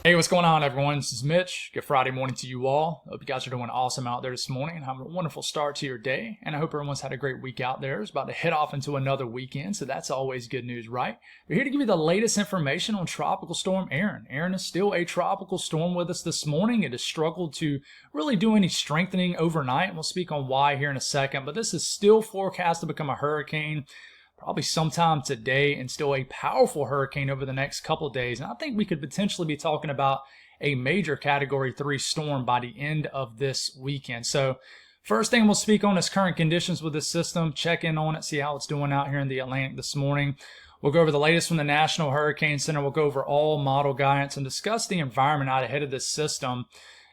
Hey, what's going on, everyone? This is Mitch. Good Friday morning to you all. Hope you guys are doing awesome out there this morning and having a wonderful start to your day. And I hope everyone's had a great week out there. It's about to head off into another weekend, so that's always good news, right? We're here to give you the latest information on Tropical Storm Erin. Erin is still a tropical storm with us this morning. It has struggled to really do any strengthening overnight, and we'll speak on why here in a second. But this is still forecast to become a hurricane probably sometime today, and still a powerful hurricane over the next couple of days. And I think we could potentially be talking about a major Category 3 storm by the end of this weekend. So first thing we'll speak on is current conditions with this system, check in on it, see how it's doing out here in the Atlantic this morning. We'll go over the latest from the National Hurricane Center. We'll go over all model guidance and discuss the environment out ahead of this system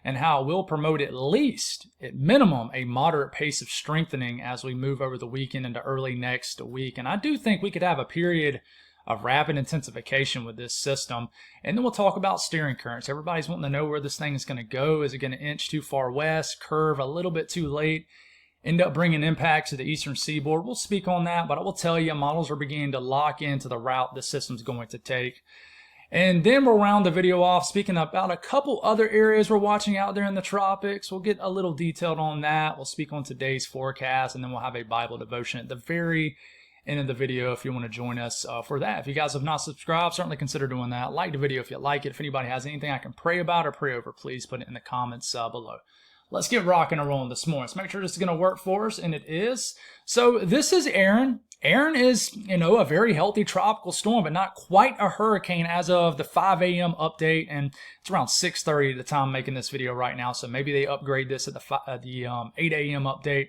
and how it will promote at least, at minimum, a moderate pace of strengthening as we move over the weekend into early next week. And I do think we could have a period of rapid intensification with this system. And then we'll talk about steering currents. Everybody's wanting to know where this thing is going to go. Is it going to inch too far west, curve a little bit too late, end up bringing impacts to the eastern seaboard? We'll speak on that, but I will tell you, models are beginning to lock into the route this system's going to take. And then we'll round the video off speaking about a couple other areas we're watching out there in the tropics. We'll get a little detailed on that. We'll speak on today's forecast, and then we'll have a Bible devotion at the very end of the video if you want to join us for that. If you guys have not subscribed, certainly consider doing that. Like the video if you like it. If anybody has anything I can pray about or pray over, please put it in the comments below. Let's get rocking and rolling this morning. Let's make sure this is going to work for us, and it is. So this is Erin. Erin is, a very healthy tropical storm, but not quite a hurricane as of the 5 a.m. update, and it's around 6:30 at the time I'm making this video right now, so maybe they upgrade this at the 8 a.m. update,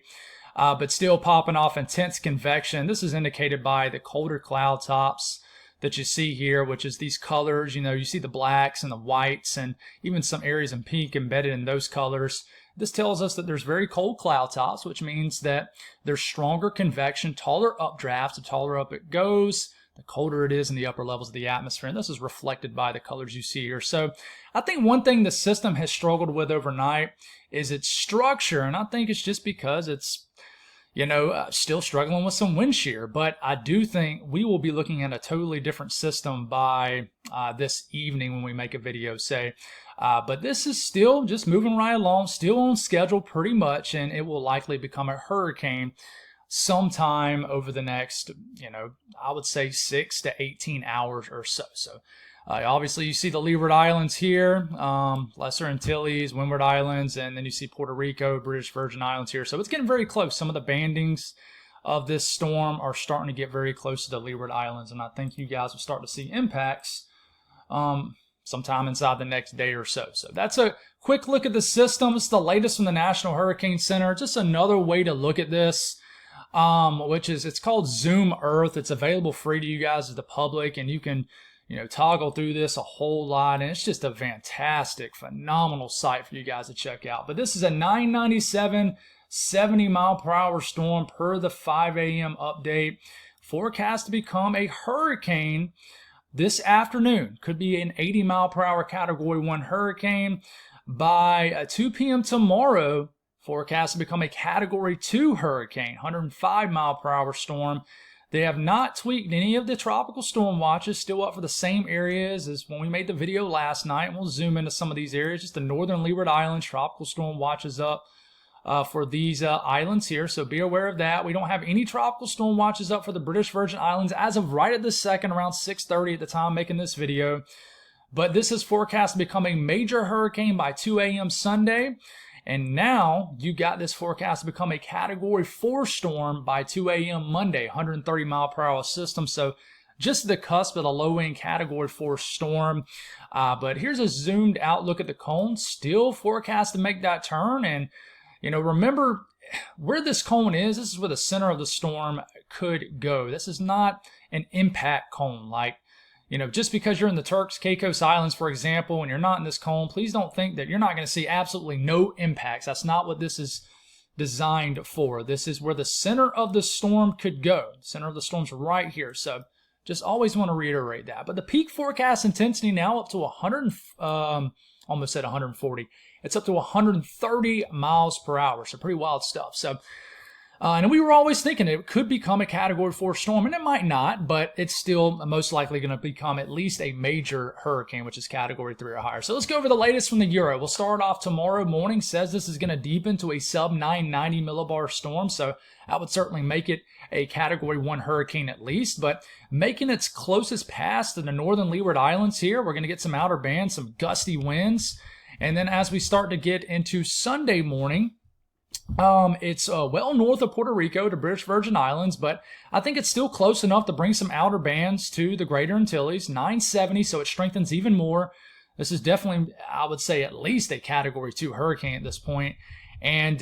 but still popping off intense convection. This is indicated by the colder cloud tops that you see here, which is these colors. You see the blacks and the whites and even some areas in pink embedded in those colors. This tells us that there's very cold cloud tops, which means that there's stronger convection, taller updrafts. The taller up it goes, the colder it is in the upper levels of the atmosphere. And this is reflected by the colors you see here. So I think one thing the system has struggled with overnight is its structure. And I think it's just because it's still struggling with some wind shear. But I do think we will be looking at a totally different system by this evening when we make a video, say. But this is still just moving right along, still on schedule pretty much, and it will likely become a hurricane sometime over the next, I would say 6 to 18 hours or so. So obviously you see the Leeward Islands here, Lesser Antilles, Windward Islands, and then you see Puerto Rico, British Virgin Islands here. So it's getting very close. Some of the bandings of this storm are starting to get very close to the Leeward Islands, and I think you guys will start to see impacts sometime inside the next day or so. So that's a quick look at the system. It's the latest from the National Hurricane Center. Just another way to look at this, it's called Zoom Earth. It's available free to you guys as the public, and you can toggle through this a whole lot, and it's just a fantastic, phenomenal site for you guys to check out. But this is a 997, 70 mile per hour storm per the 5 a.m. update. Forecast to become a hurricane this afternoon. Could be an 80 mile per hour Category 1 hurricane. By 2 p.m. tomorrow, forecast to become a Category 2 hurricane, 105 mile per hour storm. They have not tweaked any of the tropical storm watches, still up for the same areas as when we made the video last night. And we'll zoom into some of these areas. Just the northern Leeward Islands, tropical storm watches up for these islands here, so be aware of that. We don't have any tropical storm watches up for the British Virgin Islands as of right at this second, around 6:30 at the time making this video. But this is forecast to become a major hurricane by 2 a.m. Sunday. And now you got this forecast to become a Category 4 storm by 2 a.m. Monday, 130 mile per hour system. So just the cusp of the low-end Category 4 storm. But here's a zoomed out look at the cone. Still forecast to make that turn. And remember where this cone is. This is where the center of the storm could go. This is not an impact cone. Like, just because you're in the Turks, Caicos Islands, for example, and you're not in this cone, please don't think that you're not going to see absolutely no impacts. That's not what this is designed for. This is where the center of the storm could go. The center of the storm's right here. So just always want to reiterate that. But the peak forecast intensity now up to 100, almost said 140. It's up to 130 miles per hour. So pretty wild stuff. So And we were always thinking it could become a Category 4 storm, and it might not, but it's still most likely going to become at least a major hurricane, which is Category 3 or higher. So let's go over the latest from the Euro. We'll start off tomorrow morning. Says this is going to deepen to a sub-990 millibar storm, so that would certainly make it a Category 1 hurricane at least, but making its closest pass to the northern Leeward Islands here. We're going to get some outer bands, some gusty winds, and then as we start to get into Sunday morning, it's well north of Puerto Rico to British Virgin Islands, but I think it's still close enough to bring some outer bands to the Greater Antilles. 970, so it strengthens even more. This is definitely, I would say, at least a Category 2 hurricane at this point. And,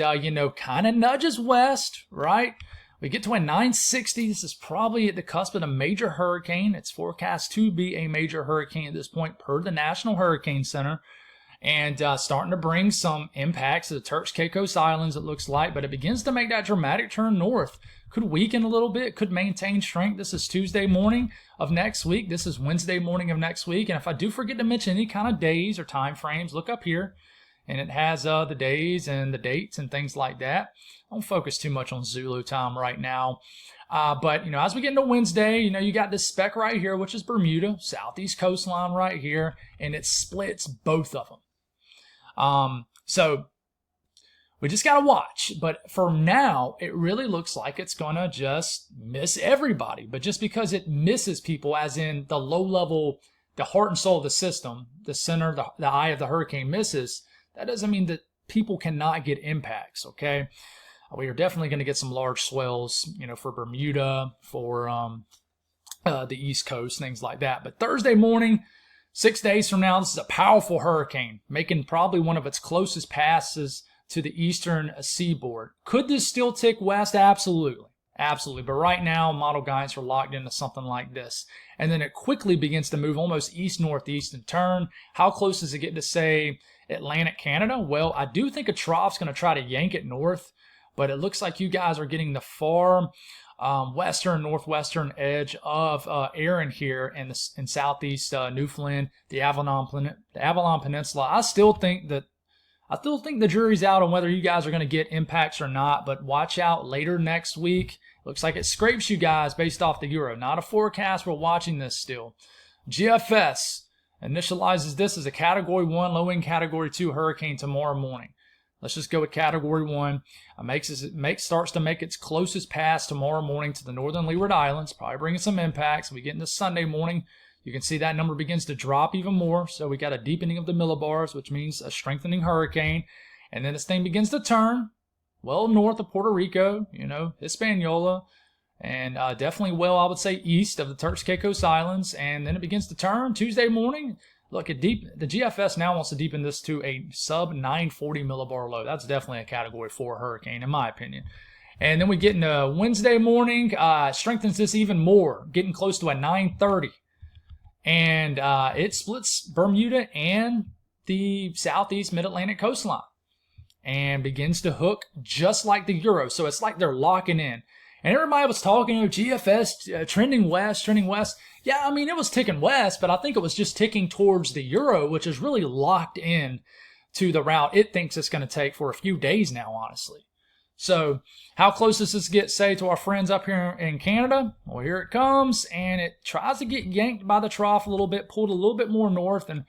kind of nudges west, right? We get to a 960. This is probably at the cusp of a major hurricane. It's forecast to be a major hurricane at this point per the National Hurricane Center. And starting to bring some impacts to the Turks Caicos Islands, it looks like, but it begins to make that dramatic turn north. Could weaken a little bit, could maintain strength. This is Tuesday morning of next week. This is Wednesday morning of next week. And if I do forget to mention any kind of days or time frames, look up here. And it has the days and the dates and things like that. Don't focus too much on Zulu time right now. But, as we get into Wednesday, you got this speck right here, which is Bermuda, southeast coastline right here, and it splits both of them. So we just got to watch. But for now, it really looks like it's going to just miss everybody. But just because it misses people, as in the low level, the heart and soul of the system, the center, the eye of the hurricane misses, that doesn't mean that people cannot get impacts, okay? We are definitely going to get some large swells, for Bermuda, for the East Coast, things like that. But Thursday morning, 6 days from now, this is a powerful hurricane, making probably one of its closest passes to the eastern seaboard. Could this still tick west? Absolutely. Absolutely. But right now, model guidance are locked into something like this. And then it quickly begins to move almost east-northeast and turn. How close does it get to, say, Atlantic Canada? Well, I do think a trough's going to try to yank it north, but it looks like you guys are getting the far western, northwestern edge of Erin here in southeast Newfoundland, the Avalon Peninsula. I still think the jury's out on whether you guys are going to get impacts or not, but watch out later next week. Looks like it scrapes you guys based off the Euro. Not a forecast. We're watching this still. GFS initializes this as a Category 1, low-end Category 2 hurricane tomorrow morning. Let's just go with Category 1. Starts to make its closest pass tomorrow morning to the northern Leeward Islands, probably bringing some impacts. We get into Sunday morning. You can see that number begins to drop even more. So we got a deepening of the millibars, which means a strengthening hurricane. And then this thing begins to turn well north of Puerto Rico, Hispaniola, and definitely well, I would say, east of the Turks Caicos Islands. And then it begins to turn Tuesday morning. Look, the GFS now wants to deepen this to a sub-940 millibar low. That's definitely a Category 4 hurricane, in my opinion. And then we get into Wednesday morning, strengthens this even more, getting close to a 930. And it splits Bermuda and the southeast mid-Atlantic coastline and begins to hook just like the Euro. So it's like they're locking in. And everybody was talking, GFS trending west. Yeah, it was ticking west, but I think it was just ticking towards the Euro, which is really locked in to the route it thinks it's going to take for a few days now, honestly. So how close does this get, say, to our friends up here in Canada? Well, here it comes, and it tries to get yanked by the trough a little bit, pulled a little bit more north, and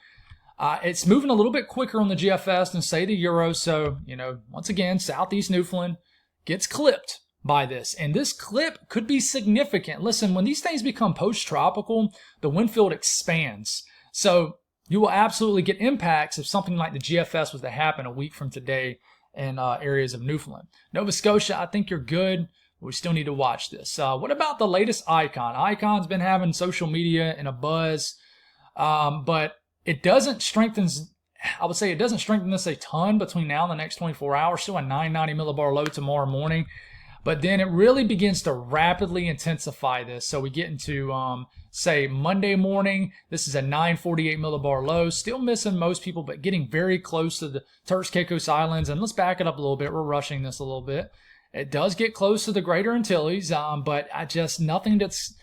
it's moving a little bit quicker on the GFS than, say, the Euro. So, once again, southeast Newfoundland gets clipped by this. And this clip could be significant. Listen, when these things become post-tropical, the wind field expands. So you will absolutely get impacts if something like the GFS was to happen a week from today in areas of Newfoundland. Nova Scotia, I think you're good. We still need to watch this. What about the latest Icon? Icon's been having social media in a buzz, but it doesn't strengthen. I would say it doesn't strengthen this a ton between now and the next 24 hours. Still a 990 millibar low tomorrow morning. But then it really begins to rapidly intensify this. So we get into, say, Monday morning. This is a 948 millibar low. Still missing most people, but getting very close to the Turks Caicos Islands. And let's back it up a little bit. We're rushing this a little bit. It does get close to the Greater Antilles, but nothing that's,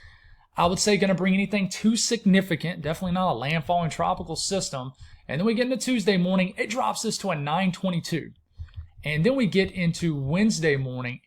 I would say, going to bring anything too significant. Definitely not a landfalling tropical system. And then we get into Tuesday morning. It drops this to a 922. And then we get into Wednesday morning.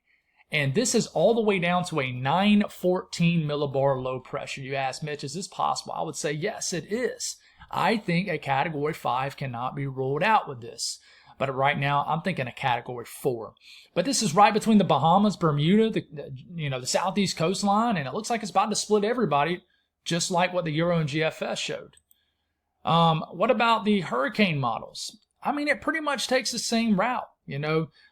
And this is all the way down to a 914 millibar low pressure. You ask, Mitch, is this possible? I would say, yes, it is. I think a Category 5 cannot be ruled out with this. But right now, I'm thinking a Category 4. But this is right between the Bahamas, Bermuda, the southeast coastline, and it looks like it's about to split everybody, just like what the Euro and GFS showed. What about the hurricane models? I mean, it pretty much takes the same route.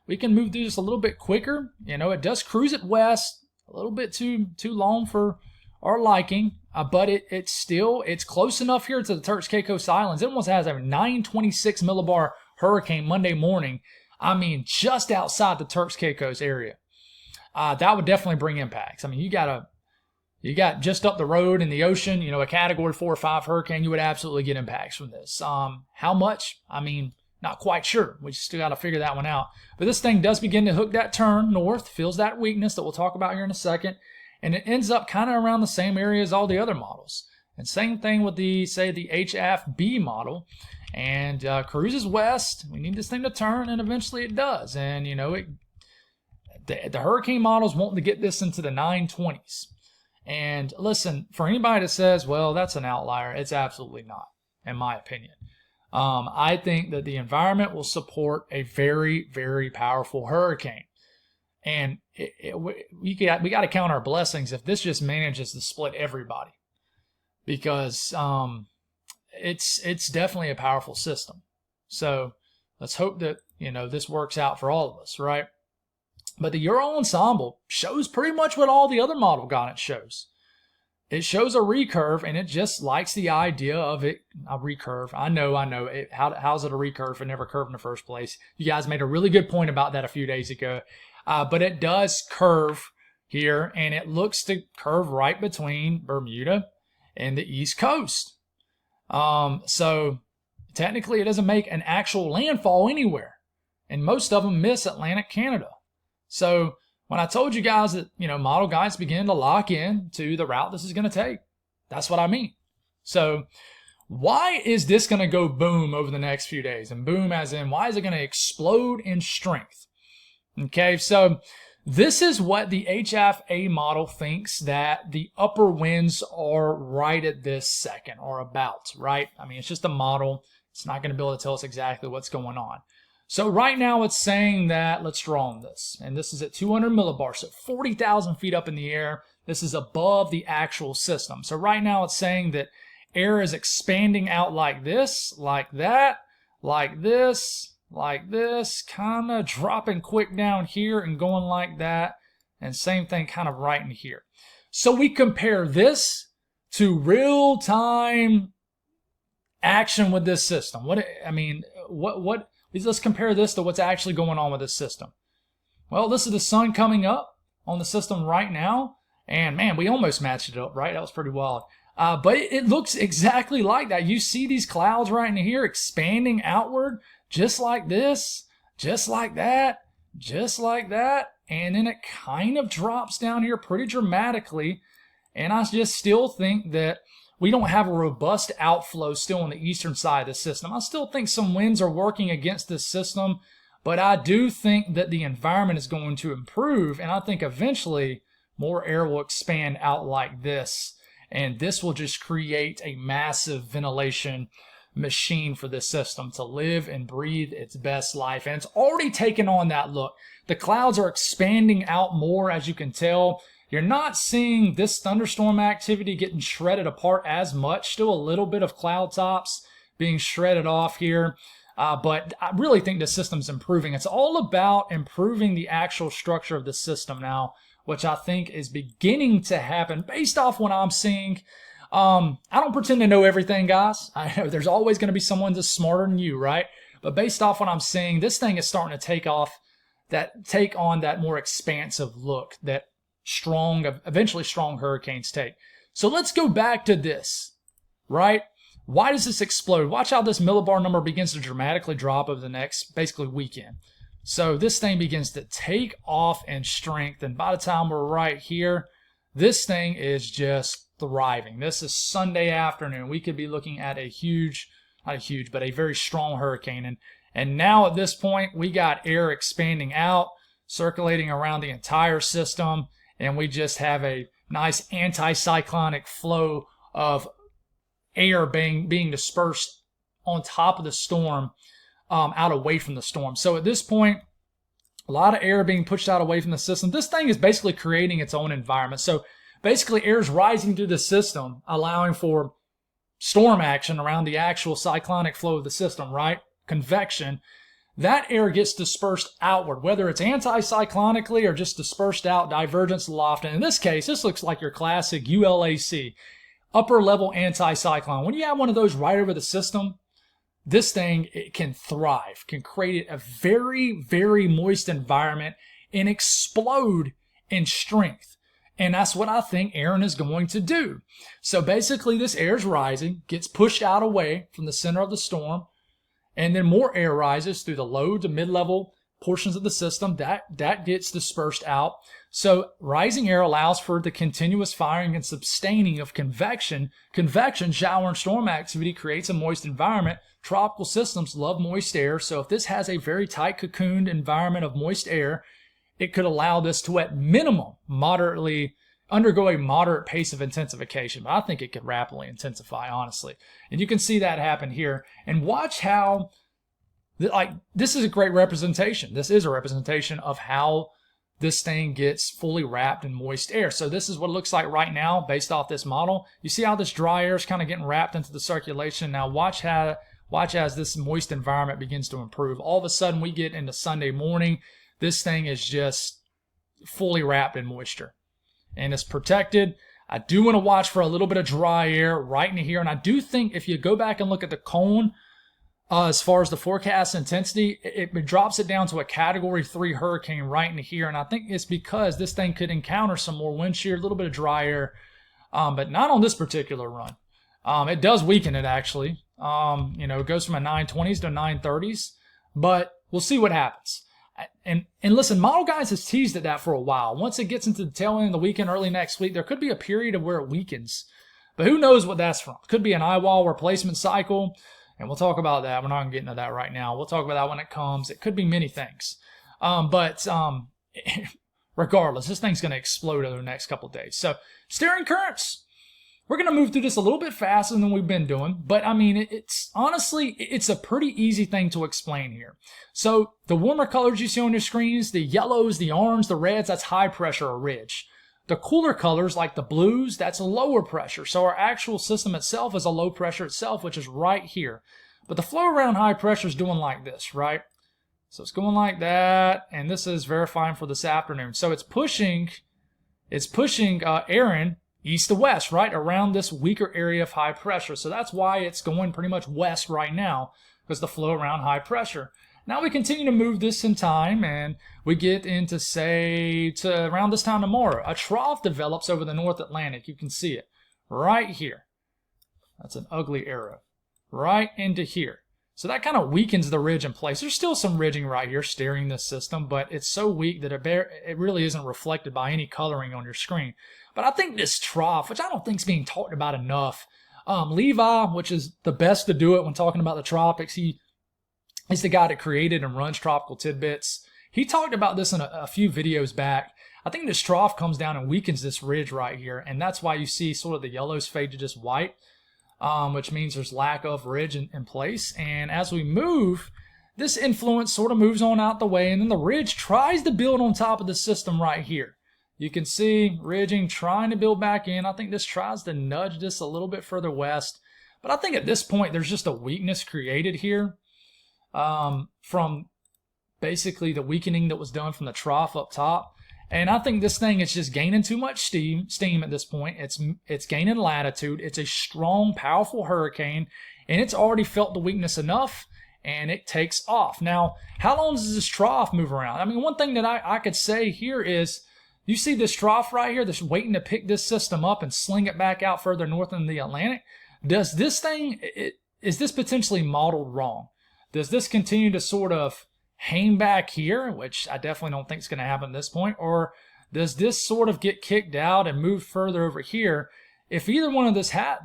We can move through this a little bit quicker. It does cruise it west, a little bit too long for our liking, but it's close enough here to the Turks Caicos Islands. It almost has a 926 millibar hurricane Monday morning. I mean, just outside the Turks Caicos area. That would definitely bring impacts. I mean, you got just up the road in the ocean, a Category 4 or 5 hurricane, you would absolutely get impacts from this. How much? I mean, not quite sure. We still got to figure that one out. But this thing does begin to hook that turn north, feels that weakness that we'll talk about here in a second, and it ends up kind of around the same area as all the other models. And same thing with the HFB model, and cruises west. We need this thing to turn, and eventually it does. And the hurricane model's wanting to get this into the 920s. And listen, for anybody that says, well, that's an outlier, it's absolutely not, in my opinion. I think that the environment will support a very, very powerful hurricane. And we got to count our blessings if this just manages to split everybody. Because it's definitely a powerful system. So let's hope that, this works out for all of us, right? But the Euro Ensemble shows pretty much what all the other model guidance shows. It shows a recurve, and it just likes the idea of it. A recurve. I know. How's it a recurve? It never curved in the first place. You guys made a really good point about that a few days ago. But it does curve here, and it looks to curve right between Bermuda and the East Coast. So technically, it doesn't make an actual landfall anywhere. And most of them miss Atlantic Canada. So when I told you guys that, model guides begin to lock in to the route this is going to take, that's what I mean. So why is this going to go boom over the next few days? And boom as in, why is it going to explode in strength? Okay, so this is what the HFA model thinks that the upper winds are right at this second or about, right? I mean, it's just a model. It's not going to be able to tell us exactly what's going on. So right now it's saying that, let's draw on this, and this is at 200 millibars, so 40,000 feet up in the air. This is above the actual system. So right now it's saying that air is expanding out like this, like that, like this, kind of dropping quick down here and going like that, and same thing kind of right in here. So we compare this to real-time action with this system. Let's compare this to what's actually going on with this system. Well, this is the sun coming up on the system right now. And man, we almost matched it up, right? That was pretty wild. But it looks exactly like that. You see these clouds right in here expanding outward, just like this, just like that, just like that. And then it kind of drops down here pretty dramatically. And I just still think that we don't have a robust outflow still on the eastern side of the system. I still think some winds are working against this system, but I do think that the environment is going to improve, and I think eventually more air will expand out like this, and this will just create a massive ventilation machine for this system to live and breathe its best life. And it's already taken on that look. The clouds are expanding out more, as you can tell. You're not seeing this thunderstorm activity getting shredded apart as much. Still a little bit of cloud tops being shredded off here. But I really think the system's improving. It's all about improving the actual structure of the system now, which I think is beginning to happen based off what I'm seeing. I don't pretend to know everything, guys. I know there's always going to be someone that's smarter than you, right? But based off what I'm seeing, this thing is starting to take on that more expansive look that eventually strong hurricanes take. So let's go back to this, right? Why does this explode? Watch how this millibar number begins to dramatically drop over the next, basically, weekend. So this thing begins to take off in strength, and by the time we're right here, this thing is just thriving. This is Sunday afternoon. We could be looking at a very strong hurricane. And now at this point, we got air expanding out. circulating around the entire system, and we just have a nice anticyclonic flow of air being dispersed on top of the storm, out away from the storm. So at this point, a lot of air being pushed out away from the system. This thing is basically creating its own environment. So basically, air is rising through the system, allowing for storm action around the actual cyclonic flow of the system, right? Convection. That air gets dispersed outward, whether it's anticyclonically or just dispersed out, divergence aloft. And in this case, this looks like your classic ULAC, upper level anticyclone. When you have one of those right over the system, this thing, it can thrive, can create a very, very moist environment and explode in strength. And that's what I think Erin is going to do. So basically, this air is rising, gets pushed out away from the center of the storm, and then more air rises through the low to mid-level portions of the system. That gets dispersed out. So rising air allows for the continuous firing and sustaining of convection. Convection, shower and storm activity, creates a moist environment. Tropical systems love moist air. So if this has a very tight cocooned environment of moist air, it could allow this to, at minimum, undergo a moderate pace of intensification. But I think it could rapidly intensify, honestly. And you can see that happen here. And watch how, this is a great representation. This is a representation of how this thing gets fully wrapped in moist air. So this is what it looks like right now based off this model. You see how this dry air is kind of getting wrapped into the circulation. Now watch as this moist environment begins to improve. All of a sudden we get into Sunday morning. This thing is just fully wrapped in moisture and it's protected. I do want to watch for a little bit of dry air right in here. And I do think if you go back and look at the cone, as far as the forecast intensity, it drops it down to a Category 3 hurricane right in here. And I think it's because this thing could encounter some more wind shear, a little bit of dry air, but not on this particular run. It does weaken it, actually. It goes from a 920s to 930s, but we'll see what happens. And listen, Model Guys has teased at that for a while. Once it gets into the tail end of the weekend, early next week, there could be a period of where it weakens. But who knows what that's from? It could be an eyewall replacement cycle, and we'll talk about that. We're not going to get into that right now. We'll talk about that when it comes. It could be many things. But regardless, this thing's going to explode over the next couple of days. So, steering currents. We're going to move through this a little bit faster than we've been doing, but I mean, it's a pretty easy thing to explain here. So the warmer colors you see on your screens, the yellows, the orange, the reds, that's high pressure or ridge. The cooler colors like the blues, that's a lower pressure. So our actual system itself is a low pressure itself, which is right here. But the flow around high pressure is doing like this, right? So it's going like that, and this is verifying for this afternoon. So it's pushing Erin east to west, right, around this weaker area of high pressure. So that's why it's going pretty much west right now, because the flow around high pressure. Now we continue to move this in time, and we get into, to around this time tomorrow. A trough develops over the North Atlantic. You can see it right here. That's an ugly arrow. Right into here. So that kind of weakens the ridge in place. There's still some ridging right here steering this system, but it's so weak that it really isn't reflected by any coloring on your screen. But I think this trough, which I don't think is being talked about enough, Levi, which is the best to do it when talking about the tropics, he's the guy that created and runs Tropical Tidbits. He talked about this in a few videos back. I think this trough comes down and weakens this ridge right here, and that's why you see sort of the yellows fade to just white, which means there's lack of ridge in place. And as we move, this influence sort of moves on out the way, and then the ridge tries to build on top of the system right here. You can see ridging trying to build back in. I think this tries to nudge this a little bit further west. But I think at this point, there's just a weakness created here from basically the weakening that was done from the trough up top. And I think this thing is just gaining too much steam at this point. It's gaining latitude. It's a strong, powerful hurricane, and it's already felt the weakness enough, and it takes off. Now, how long does this trough move around? I mean, one thing that I could say here is, you see this trough right here that's waiting to pick this system up and sling it back out further north in the Atlantic? Does this thing, is this potentially modeled wrong? Does this continue to sort of hang back here, which I definitely don't think is going to happen at this point, or does this sort of get kicked out and move further over here? If either one of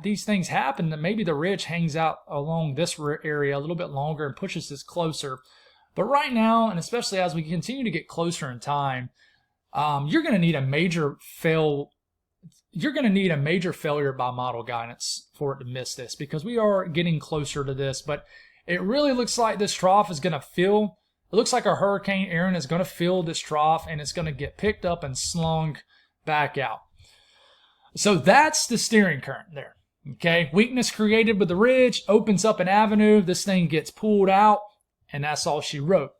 these things happen, then maybe the ridge hangs out along this area a little bit longer and pushes this closer But right now, and especially as we continue to get closer in time, you're going to need a major failure by model guidance for it to miss this, because we are getting closer to this. But it really looks like this trough is going to fill. It looks like a Hurricane Erin is going to fill this trough, and it's going to get picked up and slung back out. So that's the steering current there. Okay, weakness created with the ridge opens up an avenue. This thing gets pulled out, and that's all she wrote.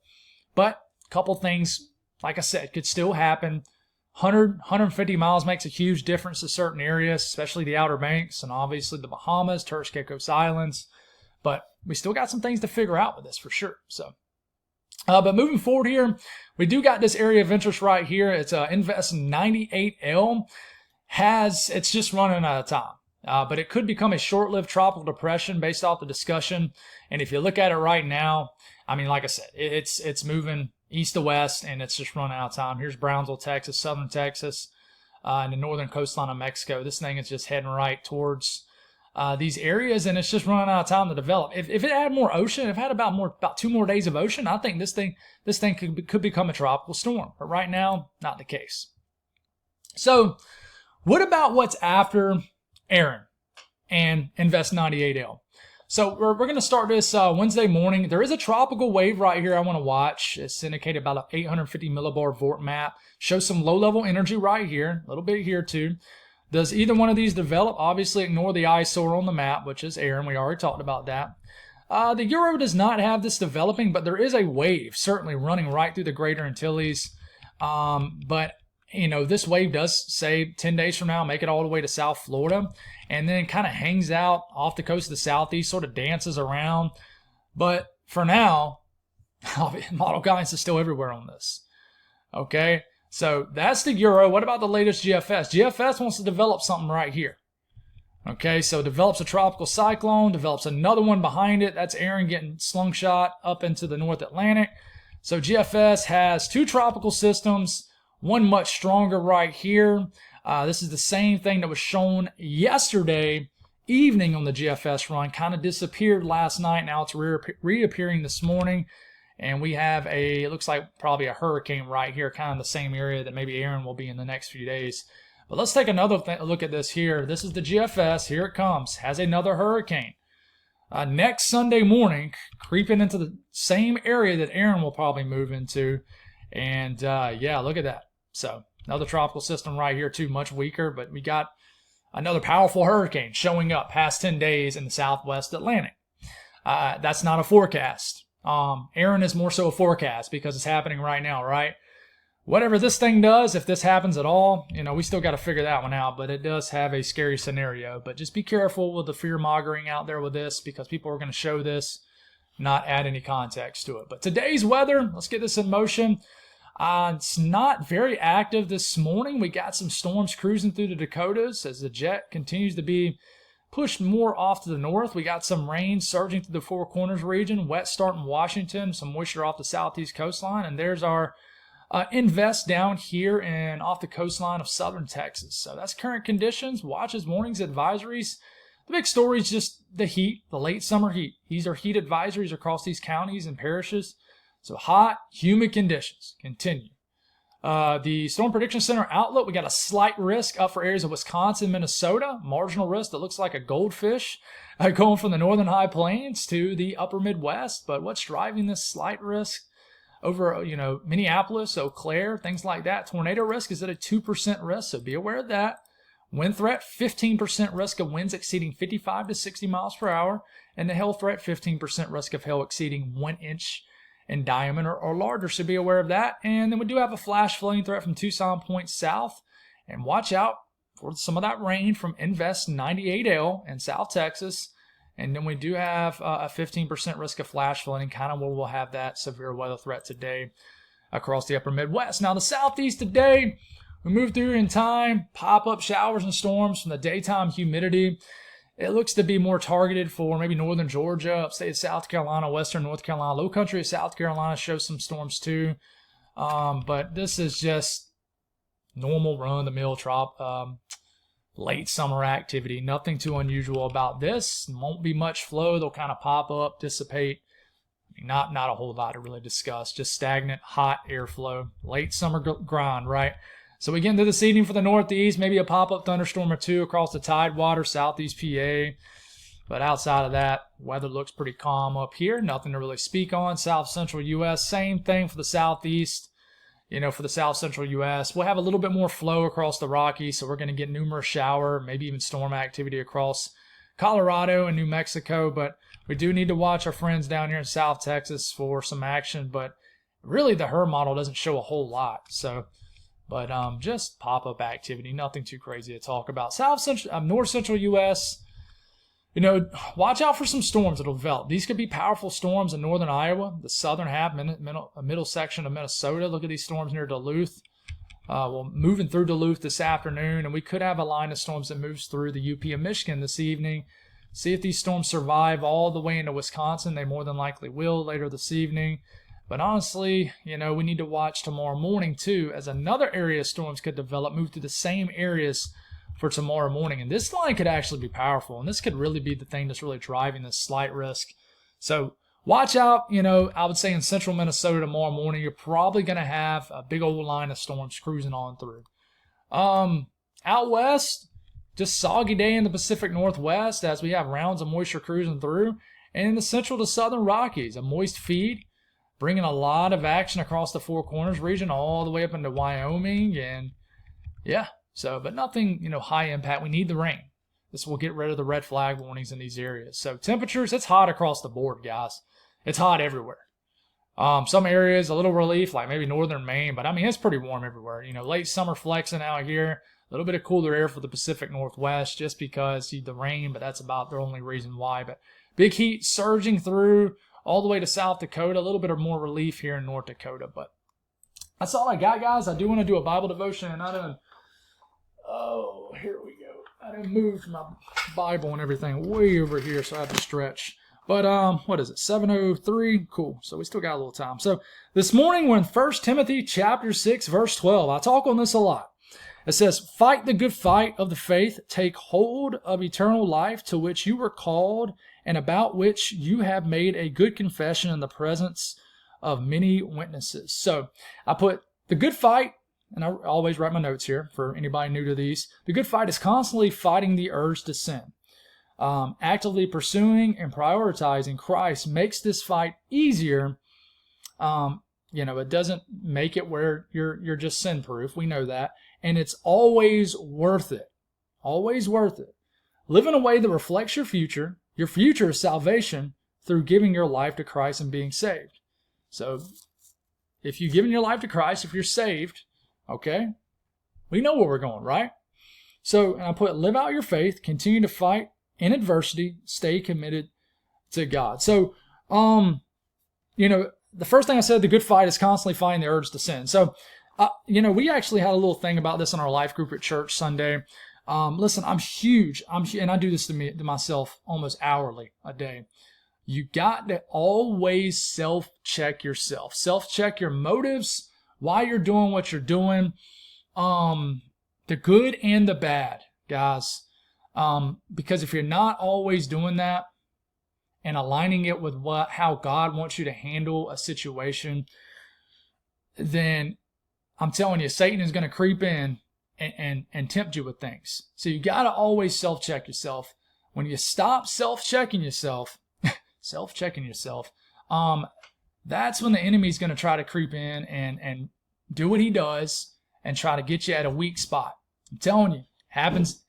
But a couple things, like I said, could still happen. 150 miles makes a huge difference to certain areas, especially the Outer Banks and obviously the Bahamas, Turks, Caicos Islands. But we still got some things to figure out with this for sure. So, but moving forward here, we do got this area of interest right here. It's Invest 98L. It's just running out of time. But it could become a short-lived tropical depression based off the discussion. And if you look at it right now, I mean, like I said, it's moving east to west, and it's just running out of time. Here's Brownsville, Texas, southern Texas, and the northern coastline of Mexico. This thing is just heading right towards these areas, and it's just running out of time to develop. If it had more ocean, if it had about 2 more days of ocean, I think this thing could become a tropical storm. But right now, not the case. So what about what's after Erin and Invest 98L? So we're going to start this Wednesday morning. There is a tropical wave right here I want to watch. It's indicated about an 850 millibar Vort map. Shows some low-level energy right here, a little bit here too. Does either one of these develop? Obviously ignore the eyesore on the map, which is Erin. We already talked about that. The Euro does not have this developing, but there is a wave certainly running right through the Greater Antilles. But you know, this wave does say 10 days from now, make it all the way to South Florida, and then kind of hangs out off the coast of the Southeast, sort of dances around. But for now, model guidance is still everywhere on this. Okay, so that's the Euro. What about the latest GFS? GFS wants to develop something right here. Okay, so develops a tropical cyclone, develops another one behind it. That's Erin getting slingshot up into the North Atlantic. So GFS has 2 tropical systems. One much stronger right here. This is the same thing that was shown yesterday evening on the GFS run. Kind of disappeared last night. Now it's reappearing this morning. And we have it looks like probably a hurricane right here, kind of the same area that maybe Erin will be in the next few days. But let's take another look at this here. This is the GFS. Here it comes. Has another hurricane. Next Sunday morning, creeping into the same area that Erin will probably move into. And yeah, look at that. So another tropical system right here too, much weaker, but we got another powerful hurricane showing up past 10 days in the Southwest Atlantic. That's not a forecast. Erin is more so a forecast because it's happening right now, right? Whatever this thing does, if this happens at all, you know, we still got to figure that one out, but it does have a scary scenario. But just be careful with the fear-mongering out there with this, because people are going to show this, not add any context to it. But today's weather, let's get this in motion. It's not very active this morning. We got some storms cruising through the Dakotas as the jet continues to be pushed more off to the north. We got some rain surging through the Four Corners region, wet start in Washington, some moisture off the southeast coastline, and there's our Invest down here and off the coastline of southern Texas. So that's current conditions. Watches, warnings, advisories. The big story is just the heat, the late summer heat. These are heat advisories across these counties and parishes. So hot, humid conditions continue. The Storm Prediction Center outlook, we got a slight risk up for areas of Wisconsin, Minnesota. Marginal risk that looks like a goldfish going from the northern high plains to the upper Midwest. But what's driving this slight risk over, you know, Minneapolis, Eau Claire, things like that? Tornado risk is at a 2% risk, so be aware of that. Wind threat, 15% risk of winds exceeding 55 to 60 miles per hour. And the hail threat, 15% risk of hail exceeding 1 inch in diameter or larger, so be aware of that. And then we do have a flash flooding threat from Tucson Point south. And watch out for some of that rain from Invest 98L in South Texas. And then we do have a 15% risk of flash flooding, kind of where we'll have that severe weather threat today across the upper Midwest. Now the Southeast today, we move through in time, pop-up showers and storms from the daytime humidity. It looks to be more targeted for maybe northern Georgia, upstate of South Carolina, western North Carolina. Low country of South Carolina shows some storms too. But this is just normal run-of-the-mill late summer activity. Nothing too unusual about this. Won't be much flow. They'll kind of pop up, dissipate. Not a whole lot to really discuss. Just stagnant, hot airflow. Late summer grind, right? So we get into this evening for the Northeast, maybe a pop-up thunderstorm or two across the Tidewater, Southeast PA. But outside of that, weather looks pretty calm up here. Nothing to really speak on. South Central U.S., same thing for the Southeast. For the South Central U.S., we'll have a little bit more flow across the Rockies, so we're going to get numerous shower, maybe even storm activity across Colorado and New Mexico. But we do need to watch our friends down here in South Texas for some action. But really, the HRRR model doesn't show a whole lot. But just pop-up activity, nothing too crazy to talk about. North Central U.S., watch out for some storms that'll develop. These could be powerful storms in northern Iowa, the southern half, middle section of Minnesota. Look at these storms near Duluth. Moving through Duluth this afternoon, and we could have a line of storms that moves through the UP of Michigan this evening. See if these storms survive all the way into Wisconsin. They more than likely will later this evening. But honestly, we need to watch tomorrow morning too, as another area of storms could develop, move through the same areas for tomorrow morning. And this line could actually be powerful, and this could really be the thing that's really driving this slight risk. So watch out, I would say in central Minnesota tomorrow morning, you're probably going to have a big old line of storms cruising on through. Out west, just soggy day in the Pacific Northwest as we have rounds of moisture cruising through. And in the central to southern Rockies, a moist feed, bringing a lot of action across the Four Corners region all the way up into Wyoming. And yeah, but nothing, high impact. We need the rain. This will get rid of the red flag warnings in these areas. So temperatures, it's hot across the board, guys. It's hot everywhere. Some areas, a little relief, like maybe northern Maine, but it's pretty warm everywhere. Late summer flexing out here. A little bit of cooler air for the Pacific Northwest just because the rain, but that's about the only reason why. But big heat surging through all the way to South Dakota. A little bit of more relief here in North Dakota. But that's all I got, guys. I do want to do a Bible devotion, and here we go. I done moved my Bible and everything way over here, so I have to stretch. But what is it? 7:03. Cool. So we still got a little time. So this morning we're in 1 Timothy chapter 6, verse 12. I talk on this a lot. It says, "Fight the good fight of the faith. Take hold of eternal life, to which you were called, and about which you have made a good confession in the presence of many witnesses." So I put the good fight, and I always write my notes here for anybody new to these. The good fight is constantly fighting the urge to sin. Actively pursuing and prioritizing Christ makes this fight easier. It doesn't make it where you're just sin-proof. We know that. And it's always worth it. Always worth it. Live in a way that reflects your future. Your future is salvation through giving your life to Christ and being saved. So if you've given your life to Christ, if you're saved, okay, we know where we're going, right? So, and I put, live out your faith, continue to fight in adversity, stay committed to God. So, the first thing I said, the good fight is constantly fighting the urge to sin. So, we actually had a little thing about this in our life group at church Sunday. Listen, I'm huge, and I do this to myself almost hourly a day. You got to always self-check yourself. Self-check your motives, why you're doing what you're doing, the good and the bad, guys. Because if you're not always doing that and aligning it with how God wants you to handle a situation, then I'm telling you, Satan is going to creep in and tempt you with things. So you got to always self-check yourself. When you stop self-checking yourself, that's when the enemy's going to try to creep in and do what he does and try to get you at a weak spot. I'm telling you, it happens.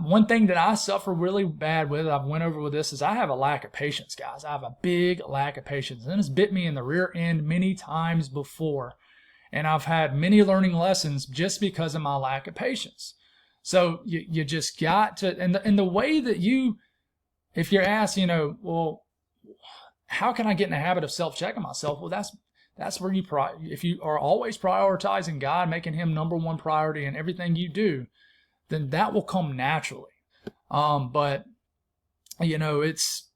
One thing that I suffer really bad with, I've went over with this, is I have a lack of patience, guys. I have a big lack of patience. And it's bit me in the rear end many times before. And I've had many learning lessons just because of my lack of patience. So you just got to, and the way that if you're asked, well, how can I get in the habit of self-checking myself? Well, that's where if you are always prioritizing God, making him number one priority in everything you do, then that will come naturally. But it's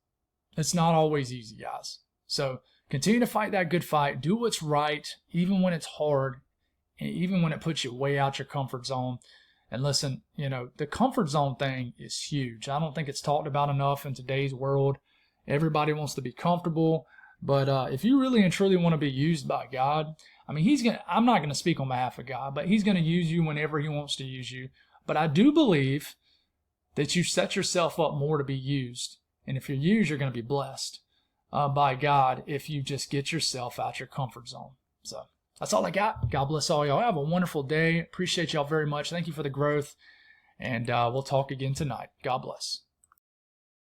not always easy, guys. So continue to fight that good fight. Do what's right, even when it's hard, and even when it puts you way out your comfort zone. And listen, the comfort zone thing is huge. I don't think it's talked about enough in today's world. Everybody wants to be comfortable. But if you really and truly want to be used by God, I mean, I'm not going to speak on behalf of God, but he's going to use you whenever he wants to use you. But I do believe that you set yourself up more to be used. And if you're used, you're going to be blessed by God if you just get yourself out your comfort zone. So that's all I got. God bless all y'all. Have a wonderful day. Appreciate y'all very much. Thank you for the growth. And we'll talk again tonight. God bless.